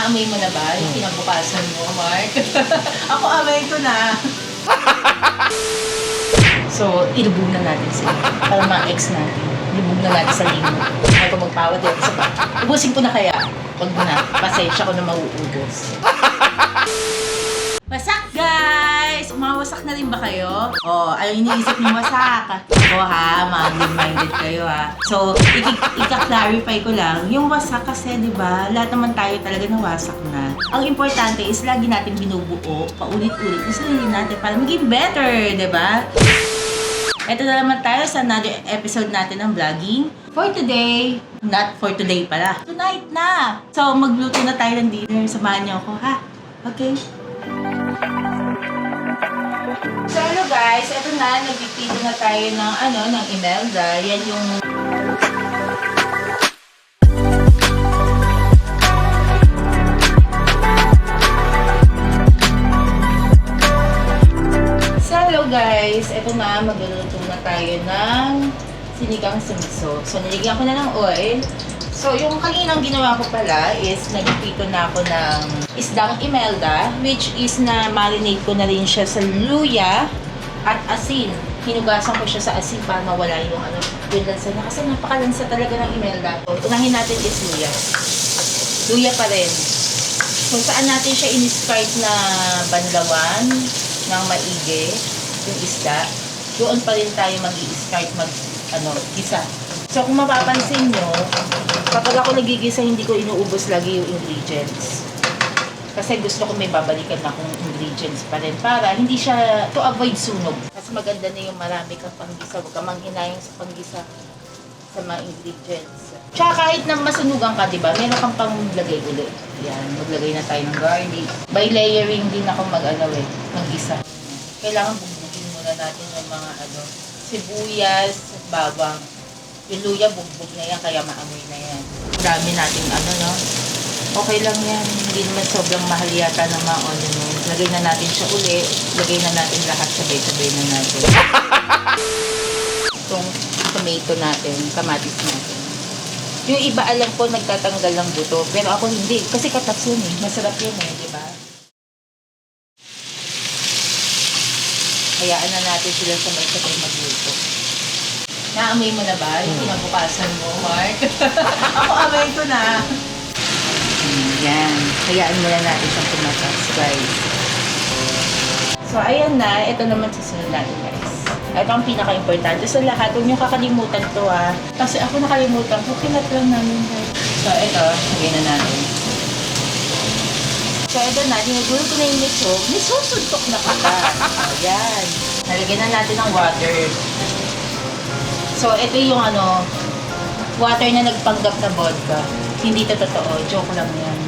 Naamoy mo na ba yung kinabukasan mo, Mark? Ako amoy ko na. So, ilubog na natin sila. Para mga ex natin. Ilubog na natin sa limo. Ay ko magpawad din. Isa pa. Ubusin ko na kaya. Huwag na. Pasensya ko na mauubos. Wasak, guys! Umawasak na rin ba kayo? Ayaw iniisip ng wasak. Ako ha, minded kayo ha. So, ika-clarify ko lang, yung wasak kasi, di ba, lahat naman tayo talaga nawasak na. Ang importante is lagi natin binubuo, paulit-ulit, gusto rin natin para maging better, di ba? Ito na naman tayo sa another episode natin ng vlogging. For today, not for today pala. Tonight na! So, magluto na tayo ng dinner. Samahan niyo ako, ha? Okay? So ano guys, ito na, nagpipito na tayo ng Imelda. Yan yung So hello guys, ito na, magluluto na tayo ng sinigang sa miso. So niligyan ko na ng oil. So, yung kaninang ginawa ko pala is nagpito na ako ng isdang Imelda, which is na marinate ko na rin siya sa luya at asin. Hinugasan ko siya sa asin para mawala yung yung lansa niya. Kasi napakalansa talaga ng Imelda. So, unahin natin is luya. Luya pa rin. Kung saan natin siya in-start na banlawan ng maigi, yung isda, doon pa rin tayo mag-i-start gisa. So, kung mapapansin nyo, kapag ako nagigisa, hindi ko inuubos lagi yung ingredients. Kasi gusto ko may babalikan na akong ingredients pa rin para hindi siya, to avoid sunog. Kasi maganda na yung marami kang panggisa, huwag ka manghinayang sa panggisa sa mga ingredients. Tsaka kahit na masunugan ka, diba, meron kang pang maglagay ulit. Yan, maglagay na tayo ng garlic. By layering din ako mag-gisa. Kailangan bugbugin muna natin yung mga sibuyas, bawang. Yung luya, bugbog na yan, kaya maamoy na yan. Dami natin okay lang yan. Hindi naman sobrang mahal yata ng mga onion. Lagay na natin siya uli. Lagay na natin lahat, sabay-sabay na natin. Itong tomato natin, kamatis natin. Yung iba alam ko nagtatanggal ng buto, pero ako hindi. Kasi katas yun eh. Masarap yun eh, di ba? Hayaan na natin sila sabay-sabay magluto. Naamoy mo na ba yung kinabukasan mo, Mark? Ako amoy ko na. Yan. Hayaan mo na natin siyang tumatas, guys. So, ayan na. Ito naman susunod natin, guys. Ito ang pinaka-importante sa lahat. Huwag niyo kakalimutan to, ha. Kasi ako nakalimutan ko. Kinat lang namin, guys. So, ito. Lagyan na natin. So, ito na. Dinugulo ko na yung miso. Nisusuntok na pala. Ayan. Nalagyan na natin ng water. So, ito yung water na nagpanggap na vodka. Hindi ito totoo. Joke lang yan.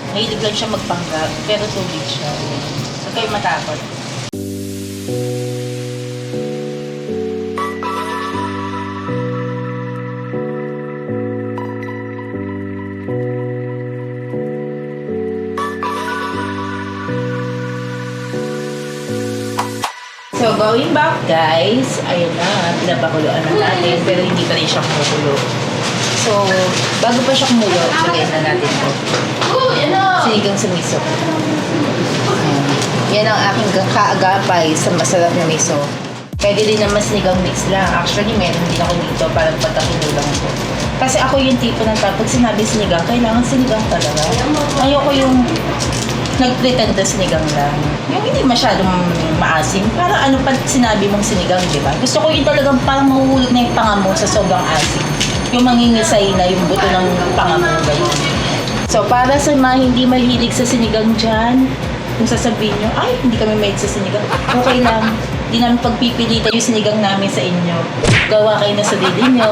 Mahilig lang siya magpanggap. Pero tubig siya. So, kayo matakot. So, going back guys, ayun na, pinapakuluan na natin, pero hindi pa rin siya kumukulo. So, bago pa siya kumulo, lagyan na natin ito. Sinigang sa miso. Yan ang aking kaagapay sa masarap na miso. Pwede din naman sinigang mix lang. Actually, meron din ako dito para pagkakinulang ko. Kasi ako yung tipo ng pag sinabi sinigang, kailangan sinigang talaga. Ayoko yung nag-pretend na sinigang lang. Yung hindi masyadong maasim. Para ano pa sinabi mong sinigang, di ba? Gusto ko yung talagang parang mahuhulog na yung panga mo sa sobrang asim. Yung mangingisay na yung buto ng panga mo. Ganyan. So, para sa mga hindi mahilig sa sinigang dyan, kung sasabihin nyo, ay, hindi kami mahilig sa sinigang, okay lang. Hindi namin pagpipilitan yung sinigang namin sa inyo. Gawa kayo na sarili nyo.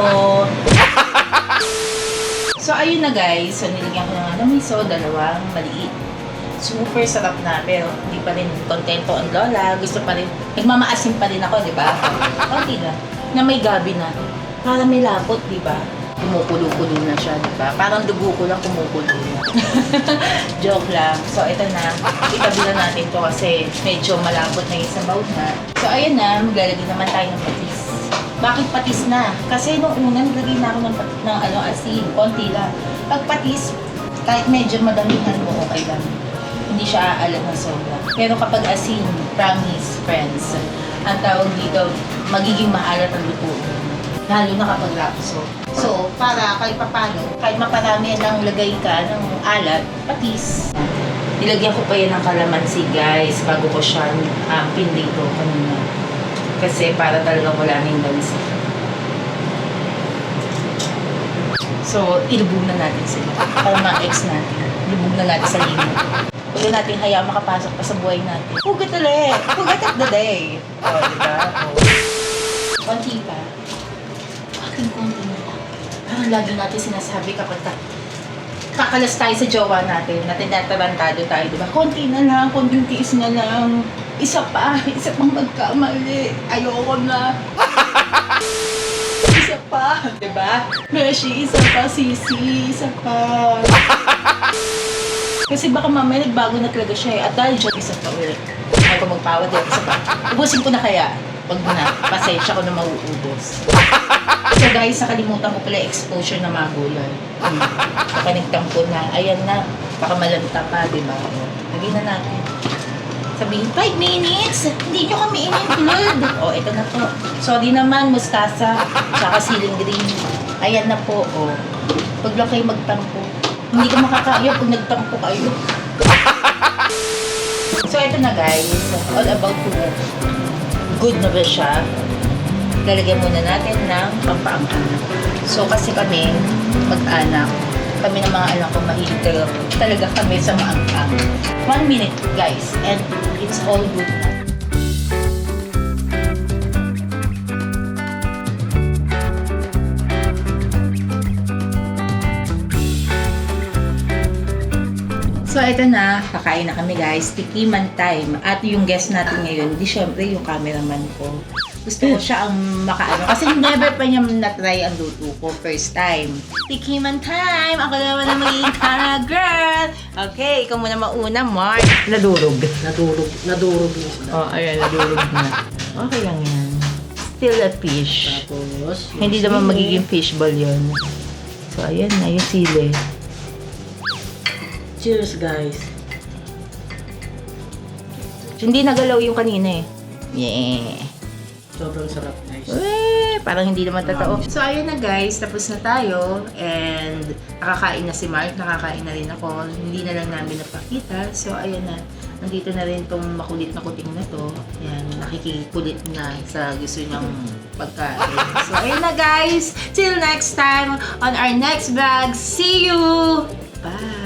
So, ayun na guys. So, nilagyan ko ng miso, dalawang maliit. Super sarap na, pero hindi pa rin kontento ang lola. Gusto pa rin, nagmamaasim pa rin ako, di ba? Okay na. Na may gabi na. Para may lapot, di ba? Kumukulo-kulo na siya, di ba? Parang dugo ko lang kumukulo na. Joke lang. So, ito na. Itabi na natin to kasi medyo malapot na yung sabaw na. So, ayan na. Maglalagay naman tayo ng patis. Bakit patis na? Kasi nung una, naglagay na ako ng asin. Konti lang. Pag patis, Kahit medyo madamihan mo, okay lang. Hindi siya aalat na sobra. Pero kapag asin, promise, friends, ang tawag dito, magiging maalat ang lutuin. Lalo na kapag rapso. So, para kahit papano, kahit maparami lang lagay ka ng alat, patis. Nilagyan ko pa yan ng kalamansi, guys, bago ko siya pinlito kanina. Kasi para talaga wala na yung lansa. So, ilubog na natin sila. Para ma-ex natin. Ilubog na natin sa limot. Huwag na natin hayaan makapasok pa sa buhay natin. Hugot ulit! Hugot of the day! O, diba? Konti pa. Konti na lang. Parang lagi natin sinasabi kapag kakalas tayo sa jowa natin, na tinatarantado tayo, diba? Konti na lang, konting tiis na lang. Isa pang magkamali. Ayoko na. Isa pa, diba? Meshi, isa pa, sisi, isa pa. Kasi baka mamaya nagbago na talaga siya eh. At dahil dyan, isa pa ulit. Ay ko magpawad din, isa pa. Ubusin ko na kaya. Pag na, pasensya ko na mauubos. So guys, nakalimutan ko pala exposure na mga gulay. Saka nagtampo na, ayan na, baka malanta pa, diba? Lagyan na natin. Sabihin, 5 minutes! Hindi nyo kami in-include! O, ito na po. Sorry naman, mustasa, tsaka siling green. Ayan na po, o. Huwag lang kayo magtampo. Hindi ko makakaya pag nagtampo kayo. So, ito na guys, all about food. Good na ba siya? Lalagyan muna natin ng pampaangkan. So, kasi kami, mag-anak, kami ng mga anak ko mahilig talaga kami sa maangkang. 1 minute, guys, and it's all good na. So, ito na. Kakain na kami, guys. Tikiman time. At yung guest natin ngayon, di syempre yung cameraman ko. Gusto ko siya ang makaano. Kasi never pa niya na-try ang luto ko. First time. Tikiman time! Ako naman ang magiging camera girl! Okay, ikaw muna mauna, Mark. Nadurog na sila. Oh, ayan, nadurog na. Okay lang yan. Still a fish. Tapos, Hindi naman magiging fishball yun. So, ayan na yung sili. cheers guys. Hindi nagalaw yung kanina eh. Yeah. Sobrang sarap guys. Parang hindi naman totoo. So, ayun na guys. Tapos na tayo. And nakakain na si Mark. Nakakain na rin ako. Hindi na lang namin napakita. So, ayun na. Nandito na rin tong makulit na kuting na to. Yan. Nakikikulit na sa gusto niyang pagkain. So, ayun na guys. Till next time on our next vlog. See you! Bye!